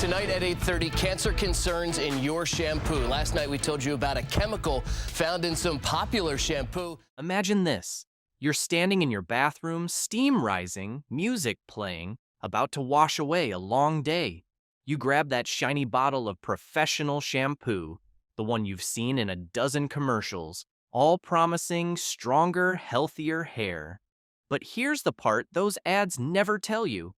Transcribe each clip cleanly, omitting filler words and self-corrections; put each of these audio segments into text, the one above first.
Tonight at 8:30, cancer concerns in your shampoo. Last night we told you about a chemical found in some popular shampoo. Imagine this. You're standing in your bathroom, steam rising, music playing, about to wash away a long day. You grab that shiny bottle of professional shampoo, the one you've seen in a dozen commercials, all promising stronger, healthier hair. But here's the part those ads never tell you.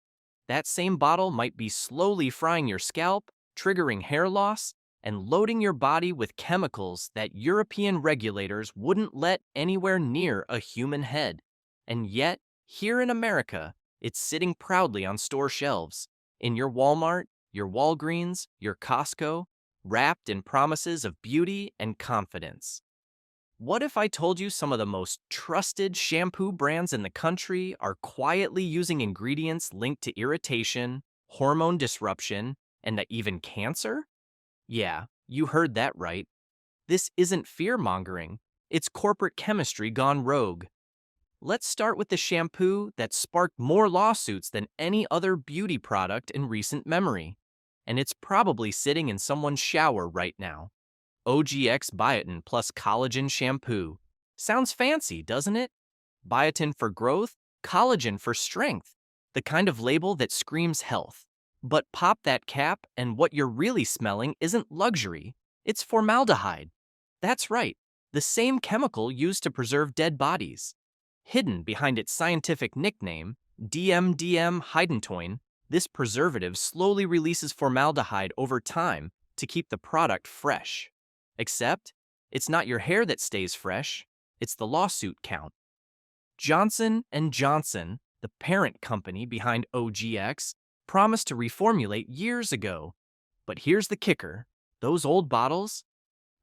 That same bottle might be slowly frying your scalp, triggering hair loss, and loading your body with chemicals that European regulators wouldn't let anywhere near a human head. And yet, here in America, it's sitting proudly on store shelves, in your Walmart, your Walgreens, your Costco, wrapped in promises of beauty and confidence. What if I told you some of the most trusted shampoo brands in the country are quietly using ingredients linked to irritation, hormone disruption, and even cancer? Yeah, you heard that right. This isn't fear-mongering. It's corporate chemistry gone rogue. Let's start with the shampoo that sparked more lawsuits than any other beauty product in recent memory. And it's probably sitting in someone's shower right now. OGX Biotin plus Collagen Shampoo. Sounds fancy, doesn't it? Biotin for growth, collagen for strength. The kind of label that screams health. But pop that cap and what you're really smelling isn't luxury. It's formaldehyde. That's right, the same chemical used to preserve dead bodies. Hidden behind its scientific nickname, DMDM-hydantoin, this preservative slowly releases formaldehyde over time to keep the product fresh. Except, it's not your hair that stays fresh, it's the lawsuit count. Johnson & Johnson, the parent company behind OGX, promised to reformulate years ago. But here's the kicker. Those old bottles?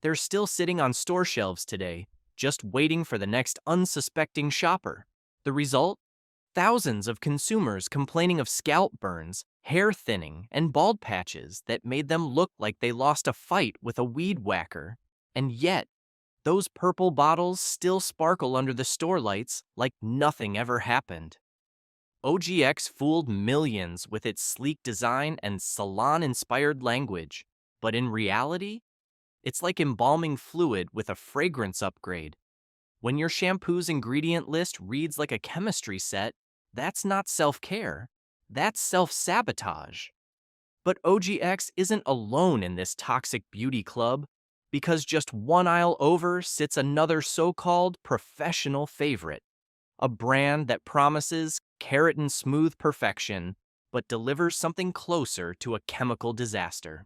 They're still sitting on store shelves today, just waiting for the next unsuspecting shopper. The result? Thousands of consumers complaining of scalp burns, hair thinning, and bald patches that made them look like they lost a fight with a weed whacker. And yet, those purple bottles still sparkle under the store lights like nothing ever happened. OGX fooled millions with its sleek design and salon-inspired language, but in reality, it's like embalming fluid with a fragrance upgrade. When your shampoo's ingredient list reads like a chemistry set, that's not self-care, that's self-sabotage. But OGX isn't alone in this toxic beauty club, because just one aisle over sits another so-called professional favorite, a brand that promises keratin-smooth perfection, but delivers something closer to a chemical disaster.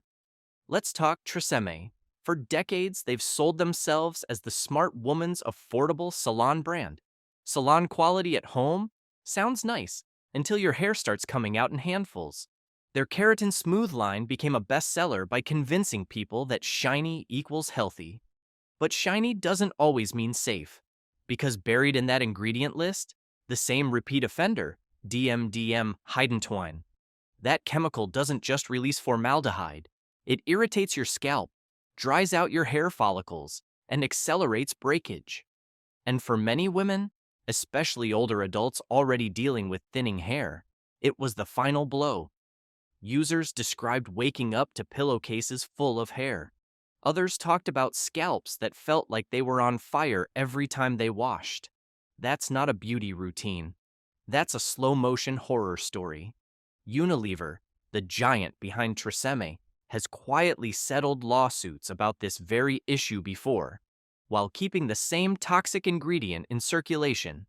Let's talk Tresemmé. For decades, they've sold themselves as the smart woman's affordable salon brand. Salon quality at home? Sounds nice, until your hair starts coming out in handfuls. Their Keratin Smooth line became a bestseller by convincing people that shiny equals healthy. But shiny doesn't always mean safe, because buried in that ingredient list, the same repeat offender, DMDM-hydantoin. That chemical doesn't just release formaldehyde. It irritates your scalp, dries out your hair follicles, and accelerates breakage. And for many women, especially older adults already dealing with thinning hair, it was the final blow. Users described waking up to pillowcases full of hair. Others talked about scalps that felt like they were on fire every time they washed. That's not a beauty routine. That's a slow-motion horror story. Unilever, the giant behind Tresemmé, has quietly settled lawsuits about this very issue before, while keeping the same toxic ingredient in circulation.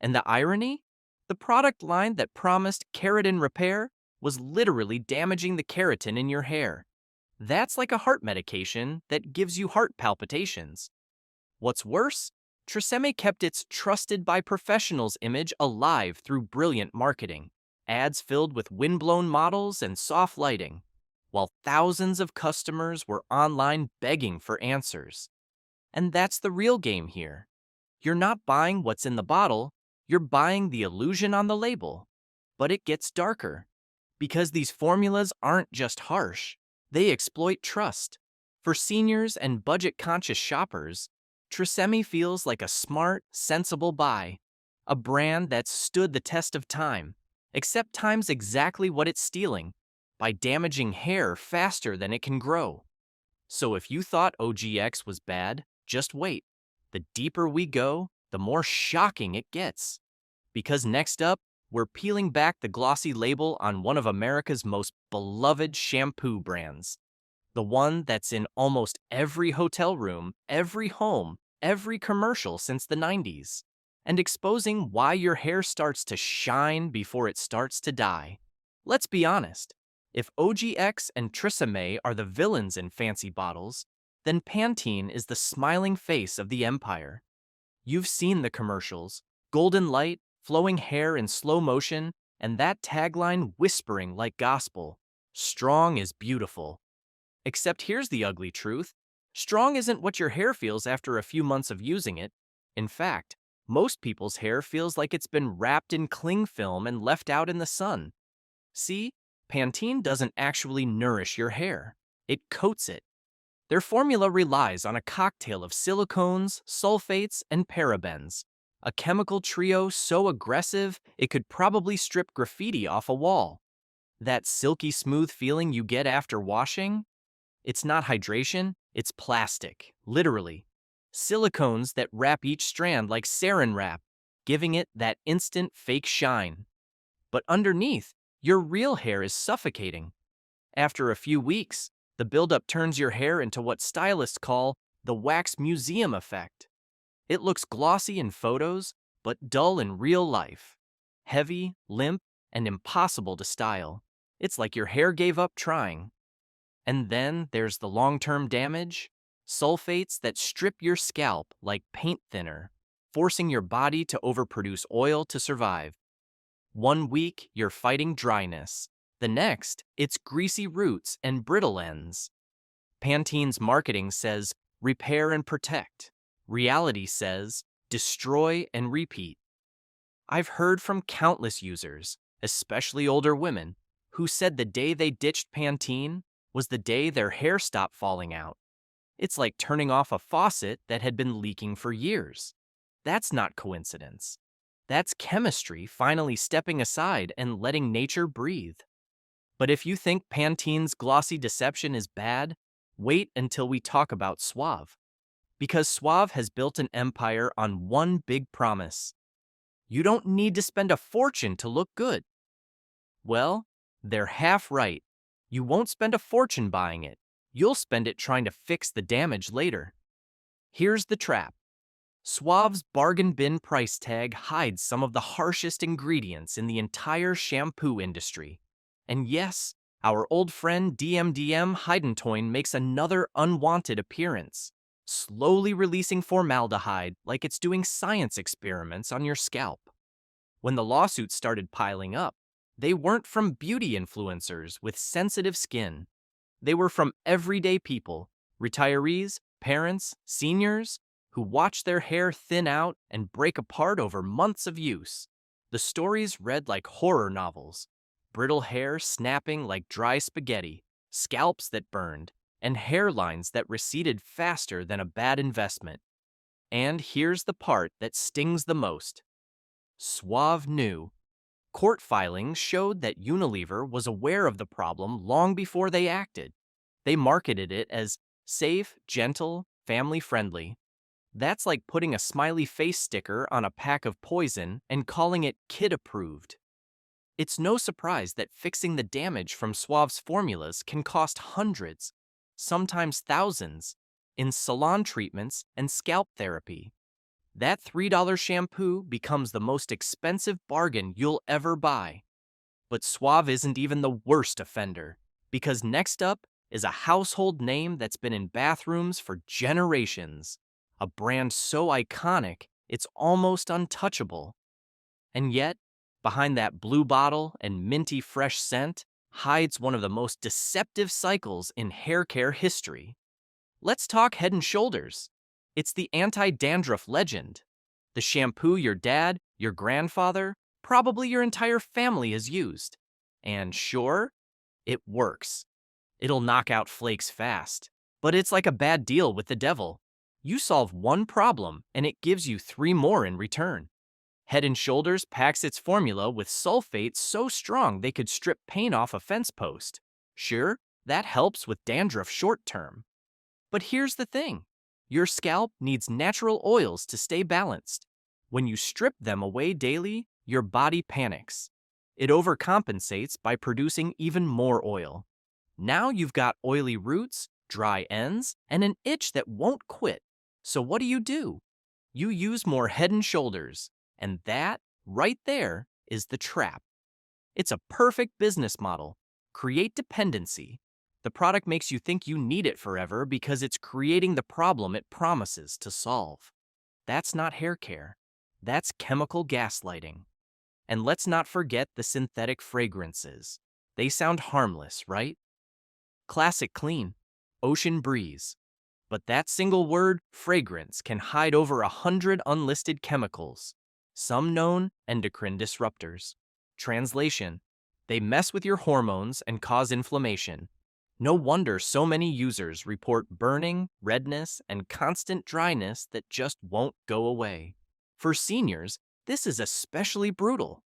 And the irony? The product line that promised keratin repair was literally damaging the keratin in your hair. That's like a heart medication that gives you heart palpitations. What's worse? Tresemmé kept its trusted by professionals image alive through brilliant marketing, ads filled with windblown models and soft lighting, while thousands of customers were online begging for answers. And that's the real game here. You're not buying what's in the bottle, you're buying the illusion on the label. But it gets darker, because these formulas aren't just harsh, they exploit trust. For seniors and budget-conscious shoppers, Tresemmé feels like a smart, sensible buy, a brand that's stood the test of time, except time's exactly what it's stealing, by damaging hair faster than it can grow. So if you thought OGX was bad, just wait. The deeper we go, the more shocking it gets. Because next up, we're peeling back the glossy label on one of America's most beloved shampoo brands. The one that's in almost every hotel room, every home, every commercial since the 90s. And exposing why your hair starts to shine before it starts to die. Let's be honest. If OGX and Tresemmé are the villains in fancy bottles, then Pantene is the smiling face of the empire. You've seen the commercials, golden light, flowing hair in slow motion, and that tagline whispering like gospel, strong is beautiful. Except here's the ugly truth. Strong isn't what your hair feels after a few months of using it. In fact, most people's hair feels like it's been wrapped in cling film and left out in the sun. See, Pantene doesn't actually nourish your hair. It coats it. Their formula relies on a cocktail of silicones, sulfates, and parabens. A chemical trio so aggressive it could probably strip graffiti off a wall. That silky smooth feeling you get after washing? It's not hydration, it's plastic, literally. Silicones that wrap each strand like saran wrap, giving it that instant fake shine. But underneath, your real hair is suffocating. After a few weeks, the buildup turns your hair into what stylists call the wax museum effect. It looks glossy in photos, but dull in real life. Heavy, limp, and impossible to style. It's like your hair gave up trying. And then there's the long-term damage. Sulfates that strip your scalp like paint thinner, forcing your body to overproduce oil to survive. 1 week, you're fighting dryness. The next, it's greasy roots and brittle ends. Pantene's marketing says, repair and protect. Reality says, destroy and repeat. I've heard from countless users, especially older women, who said the day they ditched Pantene was the day their hair stopped falling out. It's like turning off a faucet that had been leaking for years. That's not coincidence. That's chemistry finally stepping aside and letting nature breathe. But if you think Pantene's glossy deception is bad, wait until we talk about Suave. Because Suave has built an empire on one big promise. You don't need to spend a fortune to look good. Well, they're half right. You won't spend a fortune buying it. You'll spend it trying to fix the damage later. Here's the trap. Suave's bargain bin price tag hides some of the harshest ingredients in the entire shampoo industry. And yes, our old friend DMDM Heidentoin makes another unwanted appearance, slowly releasing formaldehyde like it's doing science experiments on your scalp. When the lawsuits started piling up, they weren't from beauty influencers with sensitive skin. They were from everyday people, retirees, parents, seniors, who watch their hair thin out and break apart over months of use. The stories read like horror novels. Brittle hair snapping like dry spaghetti, scalps that burned, and hairlines that receded faster than a bad investment. And here's the part that stings the most. Suave knew. Court filings showed that Unilever was aware of the problem long before they acted. They marketed it as safe, gentle, family-friendly. That's like putting a smiley face sticker on a pack of poison and calling it kid-approved. It's no surprise that fixing the damage from Suave's formulas can cost hundreds, sometimes thousands, in salon treatments and scalp therapy. That $3 shampoo becomes the most expensive bargain you'll ever buy. But Suave isn't even the worst offender, because next up is a household name that's been in bathrooms for generations. A brand so iconic, it's almost untouchable. And yet, behind that blue bottle and minty fresh scent hides one of the most deceptive cycles in hair care history. Let's talk Head & Shoulders. It's the anti-dandruff legend. The shampoo your dad, your grandfather, probably your entire family has used. And sure, it works. It'll knock out flakes fast. But it's like a bad deal with the devil. You solve one problem, and it gives you 3 more in return. Head & Shoulders packs its formula with sulfates so strong they could strip paint off a fence post. Sure, that helps with dandruff short term. But here's the thing. Your scalp needs natural oils to stay balanced. When you strip them away daily, your body panics. It overcompensates by producing even more oil. Now you've got oily roots, dry ends, and an itch that won't quit. So what do? You use more Head and Shoulders, and that, right there, is the trap. It's a perfect business model. Create dependency. The product makes you think you need it forever because it's creating the problem it promises to solve. That's not hair care. That's chemical gaslighting. And let's not forget the synthetic fragrances. They sound harmless, right? Classic clean, ocean breeze. But that single word, fragrance, can hide over 100 unlisted chemicals, some known endocrine disruptors. Translation: they mess with your hormones and cause inflammation. No wonder so many users report burning, redness, and constant dryness that just won't go away. For seniors, this is especially brutal.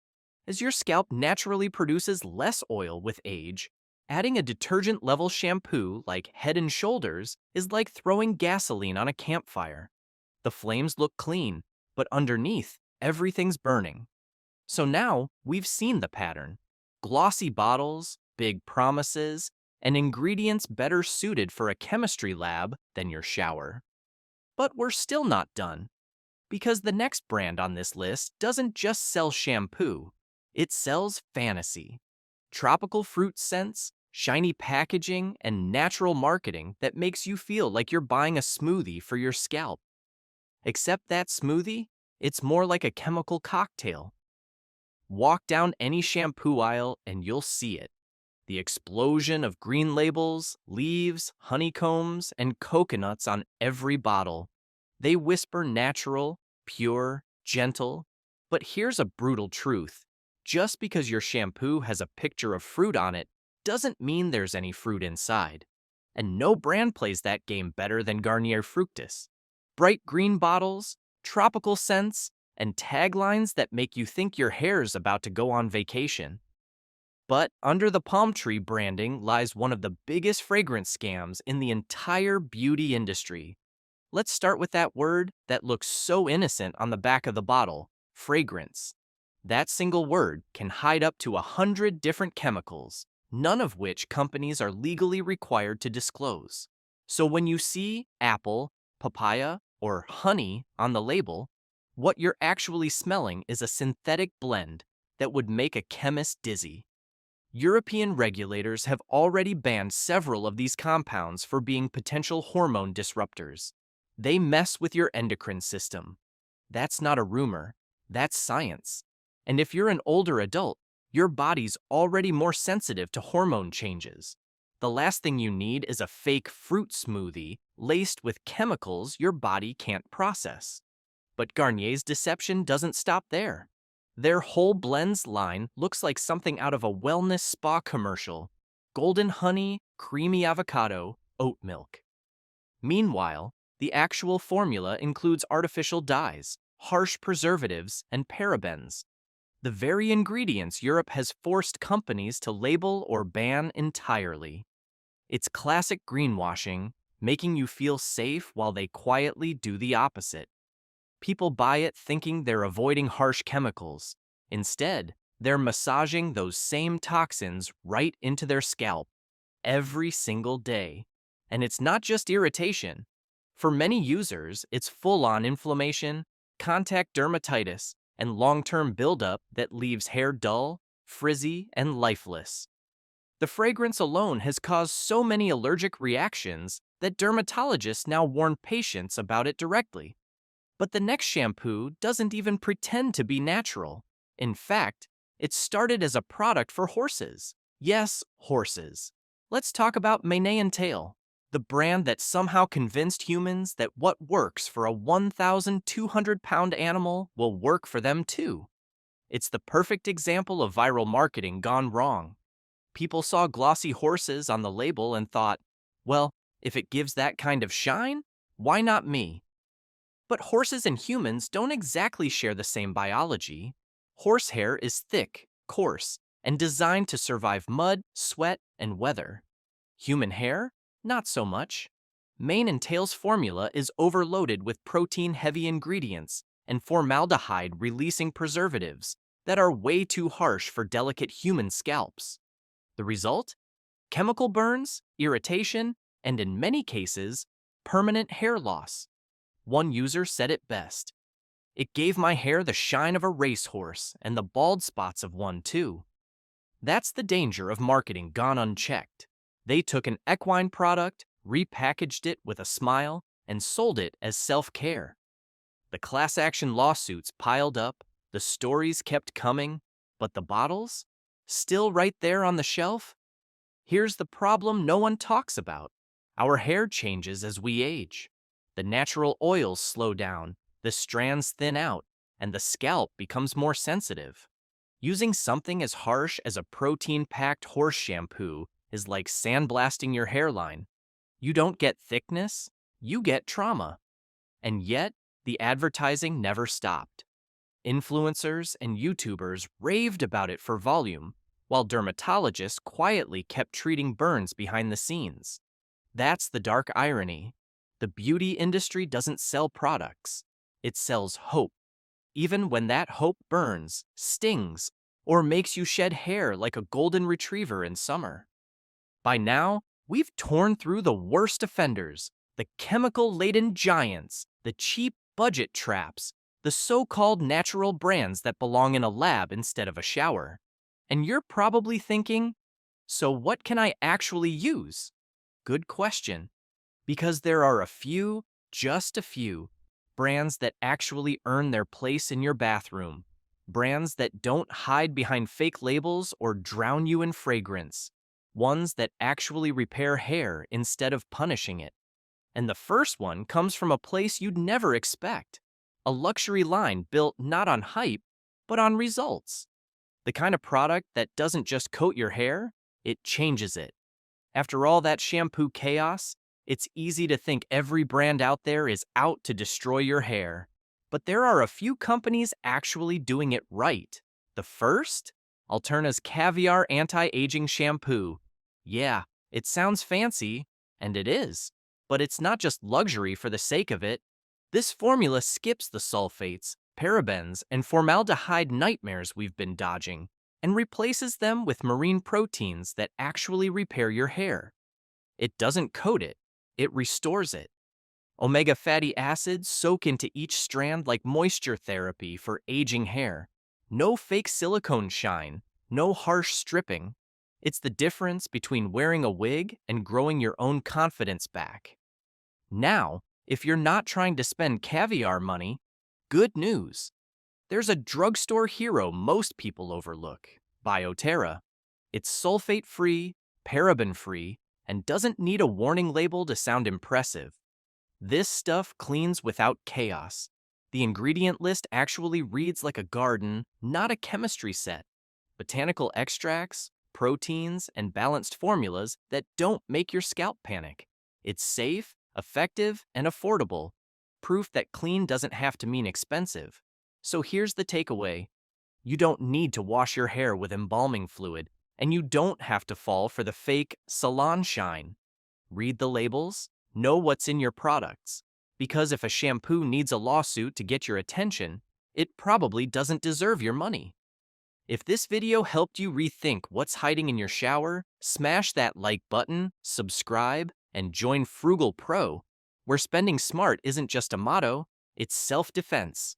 As your scalp naturally produces less oil with age, adding a detergent-level shampoo like Head and Shoulders is like throwing gasoline on a campfire. The flames look clean, but underneath, everything's burning. So now, we've seen the pattern. Glossy bottles, big promises, and ingredients better suited for a chemistry lab than your shower. But we're still not done. Because the next brand on this list doesn't just sell shampoo, it sells fantasy. Tropical fruit scents, shiny packaging, and natural marketing that makes you feel like you're buying a smoothie for your scalp. Except that smoothie, it's more like a chemical cocktail. Walk down any shampoo aisle and you'll see it. The explosion of green labels, leaves, honeycombs, and coconuts on every bottle. They whisper natural, pure, gentle. But here's a brutal truth. Just because your shampoo has a picture of fruit on it doesn't mean there's any fruit inside. And no brand plays that game better than Garnier Fructis. Bright green bottles, tropical scents, and taglines that make you think your hair's about to go on vacation. But under the palm tree branding lies one of the biggest fragrance scams in the entire beauty industry. Let's start with that word that looks so innocent on the back of the bottle, fragrance. That single word can hide up to 100 different chemicals, none of which companies are legally required to disclose. So when you see apple, papaya, or honey on the label, what you're actually smelling is a synthetic blend that would make a chemist dizzy. European regulators have already banned several of these compounds for being potential hormone disruptors. They mess with your endocrine system. That's not a rumor, that's science. And if you're an older adult, your body's already more sensitive to hormone changes. The last thing you need is a fake fruit smoothie laced with chemicals your body can't process. But Garnier's deception doesn't stop there. Their whole blends line looks like something out of a wellness spa commercial. Golden honey, creamy avocado, oat milk. Meanwhile, the actual formula includes artificial dyes, harsh preservatives, and parabens. The very ingredients Europe has forced companies to label or ban entirely. It's classic greenwashing, making you feel safe while they quietly do the opposite. People buy it thinking they're avoiding harsh chemicals. Instead, they're massaging those same toxins right into their scalp every single day. And it's not just irritation. For many users, it's full-on inflammation, contact dermatitis, and long-term buildup that leaves hair dull, frizzy, and lifeless. The fragrance alone has caused so many allergic reactions that dermatologists now warn patients about it directly. But the next shampoo doesn't even pretend to be natural. In fact, it started as a product for horses. Yes, horses. Let's talk about Mane and Tail, the brand that somehow convinced humans that what works for a 1,200-pound animal will work for them too. It's the perfect example of viral marketing gone wrong. People saw glossy horses on the label and thought, well, if it gives that kind of shine, why not me? But horses and humans don't exactly share the same biology. Horsehair is thick, coarse, and designed to survive mud, sweat, and weather. Human hair? Not so much. Mane and tail's formula is overloaded with protein-heavy ingredients and formaldehyde-releasing preservatives that are way too harsh for delicate human scalps. The result? Chemical burns, irritation, and in many cases, permanent hair loss. One user said it best. "It gave my hair the shine of a racehorse and the bald spots of one too." That's the danger of marketing gone unchecked. They took an equine product, repackaged it with a smile, and sold it as self-care. The class action lawsuits piled up, the stories kept coming, but the bottles? Still right there on the shelf? Here's the problem no one talks about. Our hair changes as we age. The natural oils slow down, the strands thin out, and the scalp becomes more sensitive. Using something as harsh as a protein-packed horse shampoo is like sandblasting your hairline. You don't get thickness, you get trauma. And yet, the advertising never stopped. Influencers and YouTubers raved about it for volume, while dermatologists quietly kept treating burns behind the scenes. That's the dark irony. The beauty industry doesn't sell products. It sells hope, even when that hope burns, stings, or makes you shed hair like a golden retriever in summer. By now, we've torn through the worst offenders, the chemical-laden giants, the cheap budget traps, the so-called natural brands that belong in a lab instead of a shower. And you're probably thinking, so what can I actually use? Good question. Because there are a few, just a few, brands that actually earn their place in your bathroom. Brands that don't hide behind fake labels or drown you in fragrance. Ones that actually repair hair instead of punishing it. And the first one comes from a place you'd never expect. A luxury line built not on hype, but on results. The kind of product that doesn't just coat your hair, it changes it. After all that shampoo chaos, it's easy to think every brand out there is out to destroy your hair. But there are a few companies actually doing it right. The first? Alterna's Caviar Anti-Aging Shampoo. Yeah, it sounds fancy, and it is. But it's not just luxury for the sake of it. This formula skips the sulfates, parabens, and formaldehyde nightmares we've been dodging, and replaces them with marine proteins that actually repair your hair. It doesn't coat it, it restores it. Omega fatty acids soak into each strand like moisture therapy for aging hair. No fake silicone shine, no harsh stripping. It's the difference between wearing a wig and growing your own confidence back. Now, if you're not trying to spend caviar money, good news. There's a drugstore hero most people overlook, BioTerra. It's sulfate-free, paraben-free, and doesn't need a warning label to sound impressive. This stuff cleans without chaos. The ingredient list actually reads like a garden, not a chemistry set. Botanical extracts, proteins, and balanced formulas that don't make your scalp panic. It's safe, effective, and affordable. Proof that clean doesn't have to mean expensive. So here's the takeaway. You don't need to wash your hair with embalming fluid, and you don't have to fall for the fake salon shine. Read the labels, know what's in your products. Because if a shampoo needs a lawsuit to get your attention, it probably doesn't deserve your money. If this video helped you rethink what's hiding in your shower, smash that like button, subscribe, and join Frugal Pro, where spending smart isn't just a motto, it's self-defense.